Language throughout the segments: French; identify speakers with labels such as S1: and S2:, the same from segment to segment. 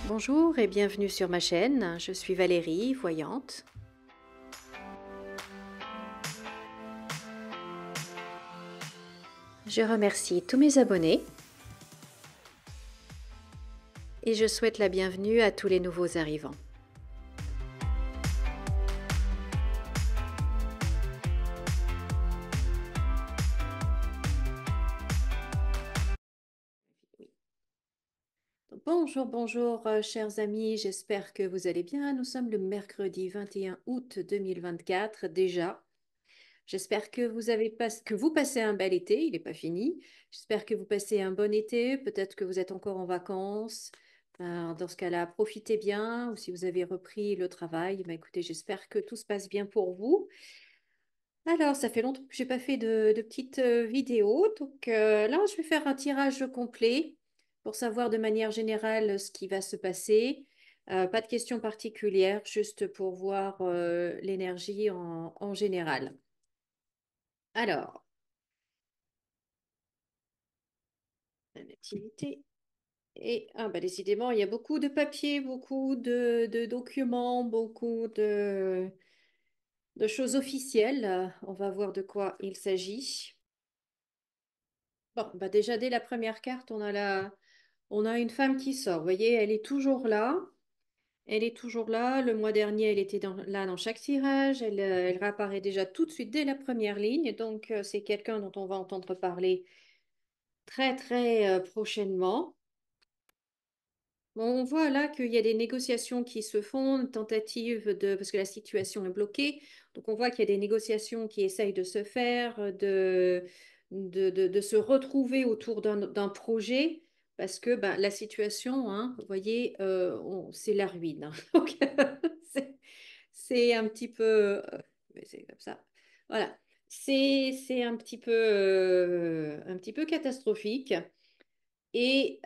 S1: Bonjour et bienvenue sur ma chaîne, je suis Valérie, voyante. Je remercie tous mes abonnés et je souhaite la bienvenue à tous les nouveaux arrivants. Bonjour, bonjour chers amis, j'espère que vous allez bien. Nous sommes le mercredi 21 août 2024 déjà. J'espère que vous passez un bel été, il n'est pas fini. J'espère que vous passez un bon été, peut-être que vous êtes encore en vacances. Dans ce cas-là, profitez bien, ou si vous avez repris le travail, écoutez, j'espère que tout se passe bien pour vous. Alors, ça fait longtemps que j'ai pas fait de petites vidéos, donc là, je vais faire un tirage complet pour savoir de manière générale ce qui va se passer. Pas de questions particulières, juste pour voir l'énergie en général. Alors, la nativité. Et décidément, il y a beaucoup de papiers, beaucoup de documents, beaucoup de choses officielles. On va voir de quoi il s'agit. Bon, déjà, dès la première carte, on a une femme qui sort. Vous voyez, elle est toujours là. Elle est toujours là. Le mois dernier, elle était là dans chaque tirage. Elle réapparaît déjà tout de suite dès la première ligne. Donc, c'est quelqu'un dont on va entendre parler très, très prochainement. Bon, on voit là qu'il y a des négociations qui se font, une tentative parce que la situation est bloquée. Donc, on voit qu'il y a des négociations qui essayent de se faire, de se retrouver autour d'un projet, parce que la situation, hein, vous voyez, c'est la ruine, hein. Donc, c'est c'est un petit peu, mais c'est comme ça. Voilà, c'est un petit peu catastrophique. Et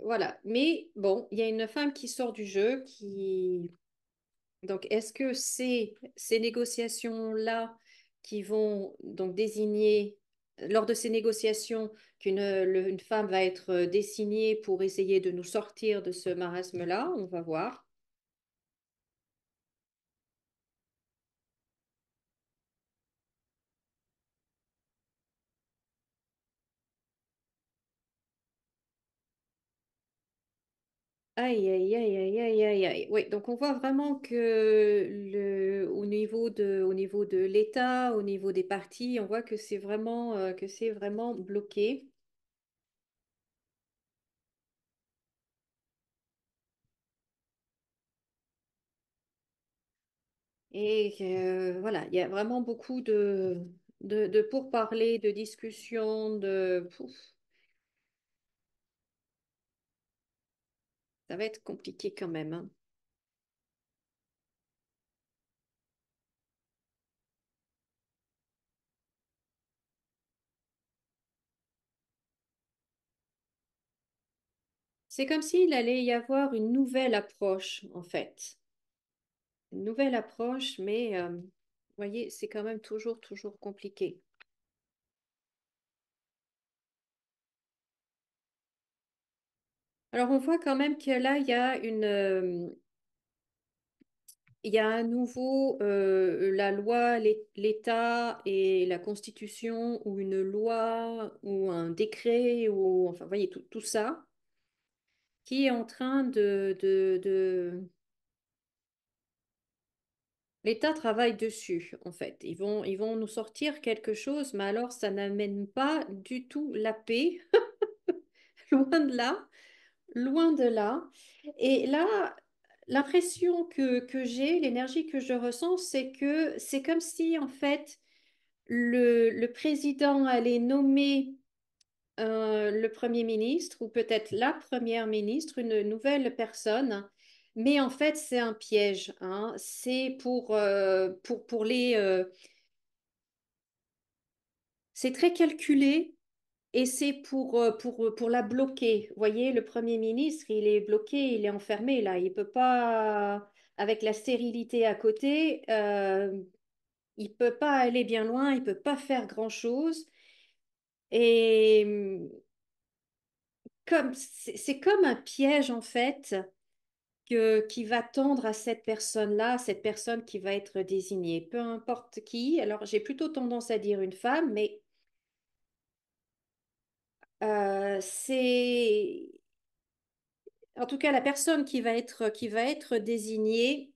S1: voilà. Mais bon, il y a une femme qui sort du jeu qui... Donc, est-ce que c'est ces négociations-là qui vont donc désigner, lors de ces négociations, une femme va être désignée pour essayer de nous sortir de ce marasme-là? On va voir. Aïe, aïe, aïe, aïe, aïe, aïe, aïe. Oui, donc on voit vraiment que au niveau de l'État, au niveau des partis, on voit que c'est vraiment bloqué. Et voilà, il y a vraiment beaucoup de pourparlers, de discussions, ça va être compliqué quand même, hein. C'est comme s'il allait y avoir une nouvelle approche, en fait. Une nouvelle approche, mais vous voyez, c'est quand même toujours compliqué. Alors, on voit quand même que là, il y a à nouveau la loi, l'État et la Constitution, ou une loi, ou un décret, ou enfin, vous voyez, tout ça, qui est en train L'État travaille dessus, en fait. Ils vont nous sortir quelque chose, mais alors ça n'amène pas du tout la paix, loin de là. Loin de là. Et là, l'impression que j'ai, l'énergie que je ressens, c'est que c'est comme si, en fait, le président allait nommer le premier ministre ou peut-être la première ministre, une nouvelle personne. Mais en fait, c'est un piège, hein. C'est pour c'est très calculé. Et c'est pour la bloquer. Vous voyez, le Premier ministre, il est bloqué, il est enfermé là. Il peut pas, avec la stérilité à côté, il peut pas aller bien loin, il peut pas faire grand-chose. Et comme, c'est comme un piège en fait qui va tendre à cette personne-là, cette personne qui va être désignée, peu importe qui. Alors, j'ai plutôt tendance à dire une femme, mais c'est, en tout cas, la personne qui va être désignée,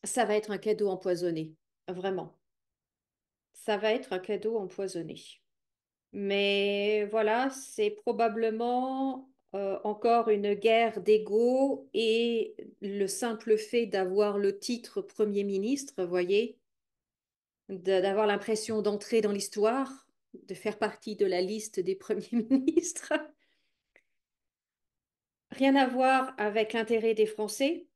S1: ça va être un cadeau empoisonné, vraiment. Ça va être un cadeau empoisonné. Mais voilà, c'est probablement encore une guerre d'ego et le simple fait d'avoir le titre Premier ministre, vous voyez, d'avoir l'impression d'entrer dans l'histoire, de faire partie de la liste des premiers ministres. Rien à voir avec l'intérêt des Français.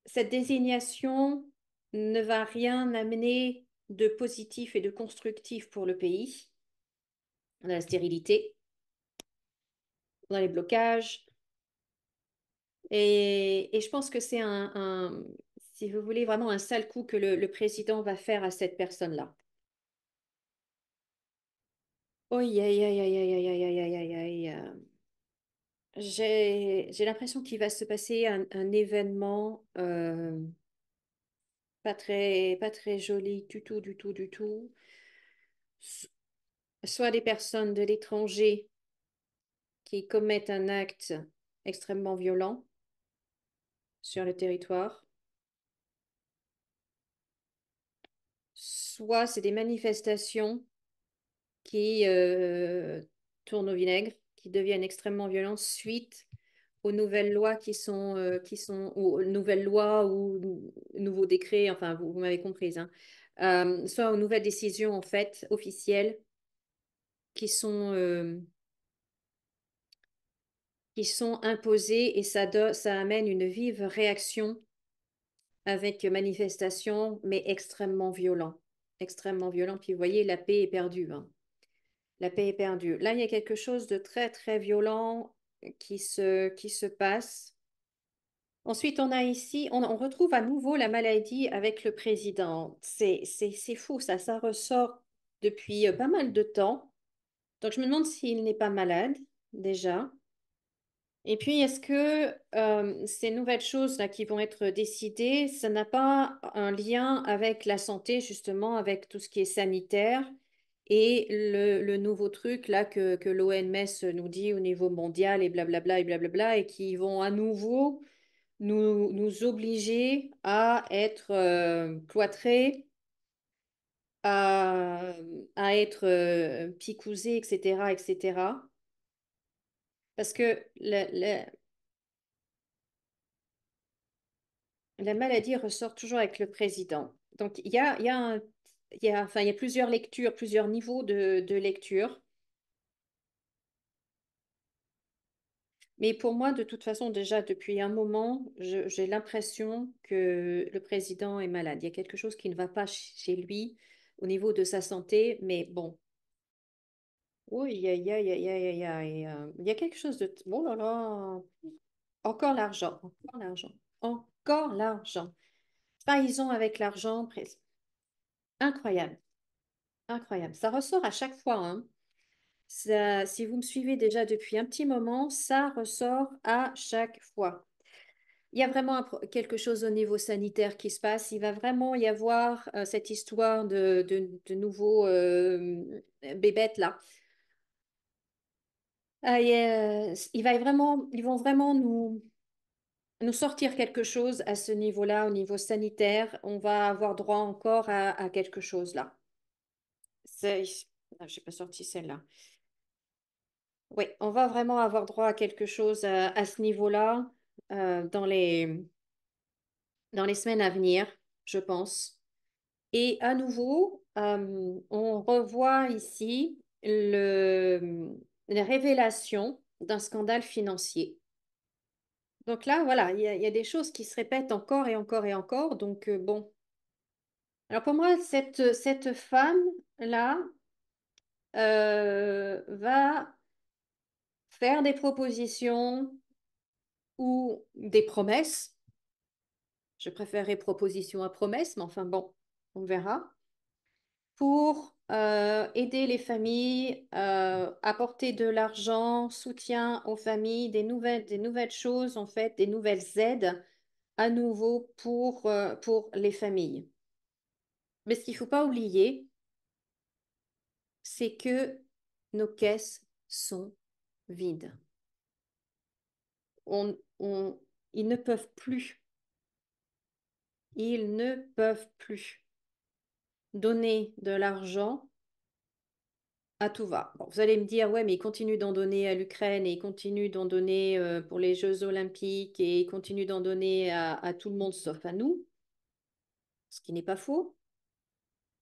S1: Cette désignation ne va rien amener de positif et de constructif pour le pays. On a la stérilité, on a les blocages. Et je pense que c'est si vous voulez, vraiment un sale coup que le président va faire à cette personne-là. Aïe, aïe, aïe, aïe, aïe, aïe, aïe, aïe, aïe, aïe, j'ai l'impression qu'il va se passer un événement pas très joli du tout, du tout, du tout. Soit des personnes de l'étranger qui commettent un acte extrêmement violent sur le territoire, soit c'est des manifestations qui tournent au vinaigre, qui deviennent extrêmement violentes suite aux nouvelles lois aux nouvelles lois ou nouveaux décrets, enfin, vous m'avez comprise, hein. Soit aux nouvelles décisions, en fait, officielles qui sont, euh, qui sont imposées et ça amène une vive réaction avec manifestation, mais extrêmement violent. Extrêmement violent. Puis vous voyez, la paix est perdue, hein. La paix est perdue. Là, il y a quelque chose de très, très violent qui se passe. Ensuite, on a ici, on retrouve à nouveau la maladie avec le président. C'est fou, ça ressort depuis pas mal de temps. Donc, je me demande s'il n'est pas malade, déjà. Et puis, est-ce que ces nouvelles choses-là qui vont être décidées, ça n'a pas un lien avec la santé, justement, avec tout ce qui est sanitaire et le nouveau truc là que l'OMS nous dit au niveau mondial et blablabla, et qui vont à nouveau nous obliger à être cloîtrés, à, à être picousés, etc., etc. Parce que la maladie ressort toujours avec le président. Donc, il y a enfin, il y a plusieurs lectures, plusieurs niveaux de lecture. Mais pour moi, de toute façon, déjà depuis un moment, j'ai l'impression que le président est malade. Il y a quelque chose qui ne va pas chez lui au niveau de sa santé. Mais bon, oui, il y a quelque chose de... Oh là là, encore l'argent, encore l'argent, encore l'argent. Trahison avec l'argent, incroyable. Incroyable. Ça ressort à chaque fois, hein. Si vous me suivez déjà depuis un petit moment, ça ressort à chaque fois. Il y a vraiment quelque chose au niveau sanitaire qui se passe. Il va vraiment y avoir cette histoire de nouveaux bébêtes là. Ils vont vraiment nous sortir quelque chose à ce niveau-là, au niveau sanitaire. On va avoir droit encore à quelque chose là. C'est... Ah, j'ai pas sorti celle-là. Oui, on va vraiment avoir droit à quelque chose à ce niveau-là dans dans les semaines à venir, je pense. Et à nouveau, on revoit ici les révélations d'un scandale financier. Donc là, voilà, il y a des choses qui se répètent encore et encore et encore. Donc, bon. Alors pour moi, cette femme-là va faire des propositions ou des promesses. Je préférerais proposition à promesse, mais enfin bon, on verra. pour aider les familles, apporter de l'argent, soutien aux familles, des nouvelles choses, en fait, des nouvelles aides à nouveau pour les familles. Mais ce qu'il ne faut pas oublier, c'est que nos caisses sont vides. On, ils ne peuvent plus, ils ne peuvent plus donner de l'argent à tout va. Bon, vous allez me dire, ouais, mais ils continuent d'en donner à l'Ukraine et ils continuent d'en donner pour les Jeux Olympiques et ils continuent d'en donner à tout le monde sauf à nous, ce qui n'est pas faux.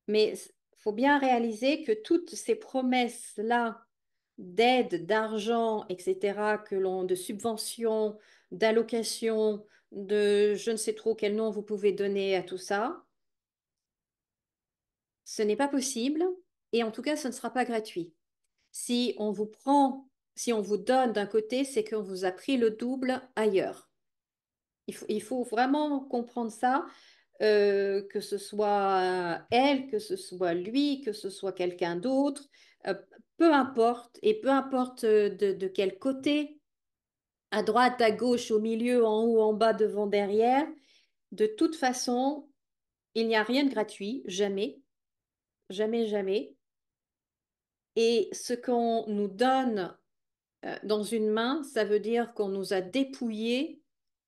S1: Mais il faut bien réaliser que toutes ces promesses-là d'aide, d'argent, etc., de subventions, d'allocations, de je ne sais trop quel nom vous pouvez donner à tout ça, ce n'est pas possible et en tout cas, ce ne sera pas gratuit. Si on vous prend, si on vous donne d'un côté, c'est qu'on vous a pris le double ailleurs. Il faut vraiment comprendre ça, que ce soit elle, que ce soit lui, que ce soit quelqu'un d'autre, euh, peu importe, et peu importe de quel côté, à droite, à gauche, au milieu, en haut, en bas, devant, derrière, de toute façon, il n'y a rien de gratuit, jamais, jamais, jamais. Et ce qu'on nous donne dans une main, ça veut dire qu'on nous a dépouillé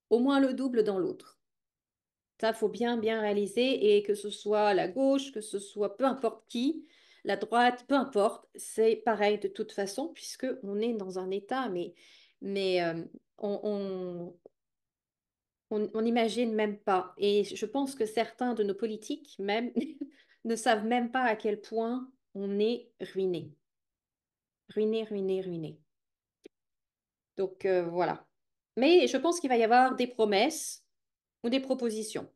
S1: au moins le double dans l'autre. Ça, faut bien, bien réaliser et que ce soit la gauche, que ce soit peu importe qui, la droite, peu importe, c'est pareil de toute façon puisque on est dans un état, mais on n'imagine même pas. Et je pense que certains de nos politiques même ne savent même pas à quel point on est ruiné, ruiné, ruiné, ruiné. Donc voilà. Mais je pense qu'il va y avoir des promesses ou des propositions.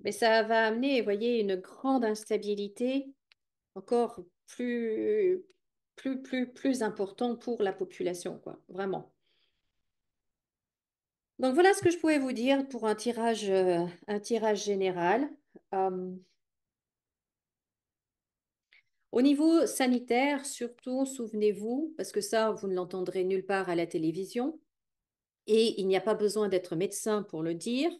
S1: Mais ça va amener, vous voyez, une grande instabilité encore plus importante pour la population, quoi, vraiment. Donc voilà ce que je pouvais vous dire pour un tirage général. Euh, Au niveau sanitaire, surtout, souvenez-vous, parce que ça, vous ne l'entendrez nulle part à la télévision, et il n'y a pas besoin d'être médecin pour le dire.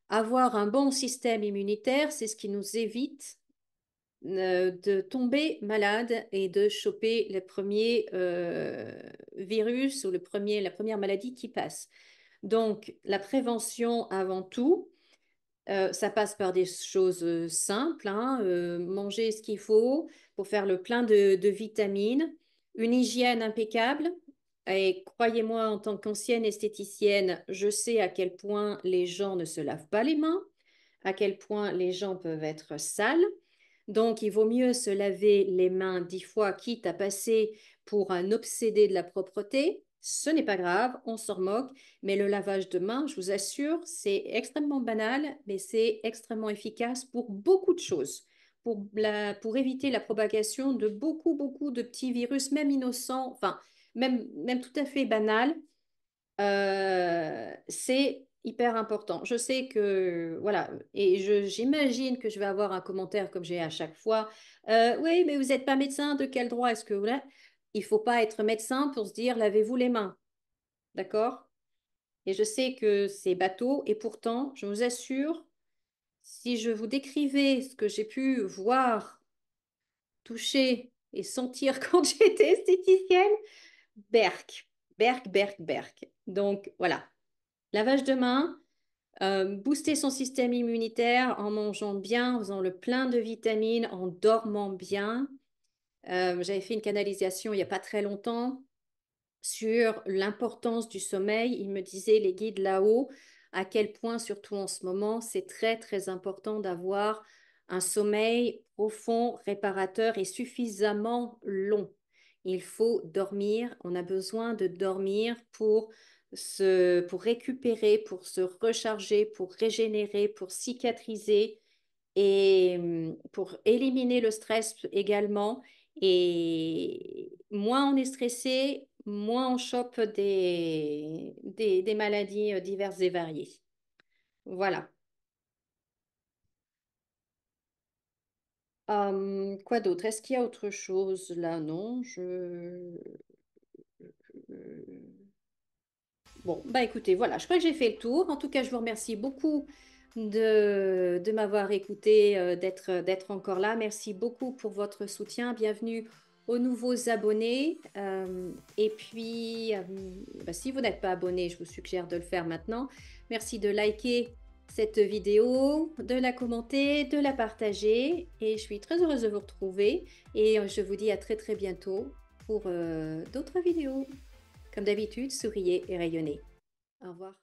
S1: Avoir un bon système immunitaire, c'est ce qui nous évite de tomber malade et de choper le premier virus ou la première maladie qui passe. Donc, la prévention avant tout, ça passe par des choses simples, hein, manger ce qu'il faut pour faire le plein de vitamines, une hygiène impeccable. Et croyez-moi, en tant qu'ancienne esthéticienne, je sais à quel point les gens ne se lavent pas les mains, à quel point les gens peuvent être sales. Donc, il vaut mieux se laver les mains 10 fois, quitte à passer pour un obsédé de la propreté. Ce n'est pas grave, on s'en moque, mais le lavage de mains, je vous assure, c'est extrêmement banal, mais c'est extrêmement efficace pour beaucoup de choses, pour éviter la propagation de beaucoup de petits virus, même innocents, enfin, même tout à fait banals. C'est hyper important. Je sais que, voilà, et j'imagine que je vais avoir un commentaire comme j'ai à chaque fois. Oui, mais vous n'êtes pas médecin, de quel droit est-ce que vous l'êtes? Il ne faut pas être médecin pour se dire lavez-vous les mains, d'accord? Et je sais que c'est bateau, et pourtant, je vous assure, si je vous décrivais ce que j'ai pu voir, toucher et sentir quand j'étais esthéticienne, berk, berk. Donc, voilà. Lavage de mains, booster son système immunitaire en mangeant bien, en faisant le plein de vitamines, en dormant bien. J'avais fait une canalisation il n'y a pas très longtemps sur l'importance du sommeil. Il me disait, les guides là-haut, à quel point, surtout en ce moment, c'est très important d'avoir un sommeil profond, réparateur et suffisamment long. Il faut dormir, on a besoin de dormir pour récupérer, pour se recharger, pour régénérer, pour cicatriser et pour éliminer le stress également. Et moins on est stressé, moins on chope des maladies diverses et variées. Voilà. Quoi d'autre? Est-ce qu'il y a autre chose là? Non, Bon, bah écoutez, voilà, je crois que j'ai fait le tour. En tout cas, je vous remercie beaucoup de m'avoir écouté, d'être encore là. Merci beaucoup pour votre soutien. Bienvenue aux nouveaux abonnés. Et puis, bah, si vous n'êtes pas abonné, je vous suggère de le faire maintenant. Merci de liker cette vidéo, de la commenter, de la partager. Et je suis très heureuse de vous retrouver. Et je vous dis à très très bientôt pour d'autres vidéos. Comme d'habitude, souriez et rayonnez. Au revoir.